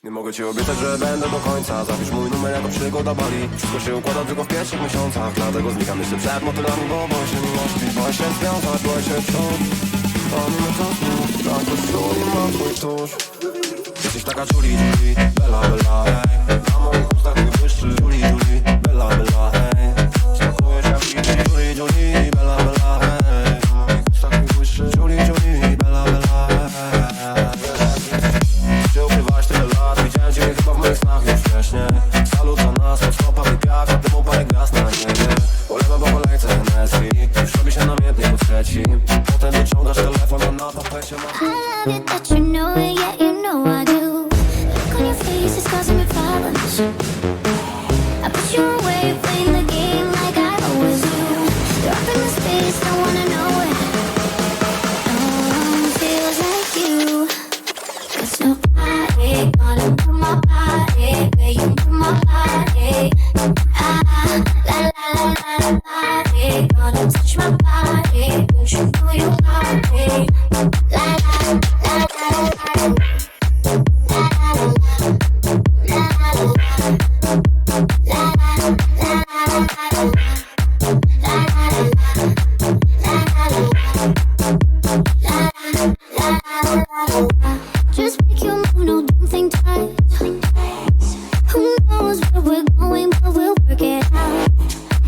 Nie mogę ci obiecać, że będę do końca. Zapisz mój numer jako przygoda Bali. Wszystko się układa tylko w pierwszych miesiącach. Dlatego znikam jeszcze przed motylami, bo boję się miłości, boję się związać, boję się czuć. A mimo czasu, tak to czuli mam twój tusz. Jesteś taka czuli, czuli, bella, bella, hej. Na moich ustach mój błyszczy, czuli, czuli, bella, bella, hej. Smakujesz jak liczy, czuli, czuli, bella, bella, hej. Na moich ustach mój błyszczy, czuli, czuli, bella, bella, hej. Czy ukrywałaś tyle lat? Widziałem cię chyba w moich snach już wcześniej. Salut za nas, pod stopami piach, a temu parę gwiazd na niebie. Polewam po kolejce Hennessy, już robi się namiętnie po trzeci. Potem wyciągasz telefon, a na tapecie ma... I love it that you know it, yeah, you know I do. Look on your face, it's causing me problems. I put you away, playing the game like I always do. You're up in the space, I wanna know it. No one feels like you. 'Cause nobody gonna put my body where you put my body. Ah, la la la la, nobody gonna touch my body. Don't you know you got me? La la la la la. Just make your move, no don't think twice. Who knows where we're going, but we'll work it out.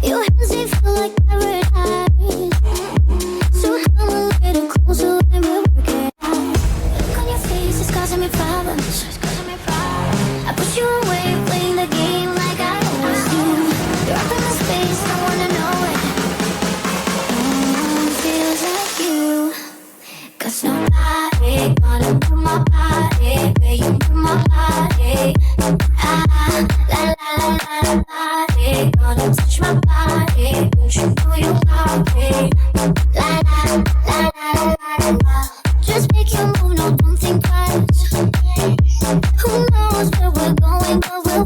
Your hands, they feel like paradise. So come a little closer and we'll work it out. Look on your face, it's causing me problems. I push you away, playing the game like I always do. You're up in my space, I wanna know it. No one feels like you. 'Cause nobody gonna put my body where you put my body. Ah, la la la la, nobody gonna touch my body. Don't you know you got me? La la la la la la. Just make your move, no don't think twice. Who knows where we're going, but we'll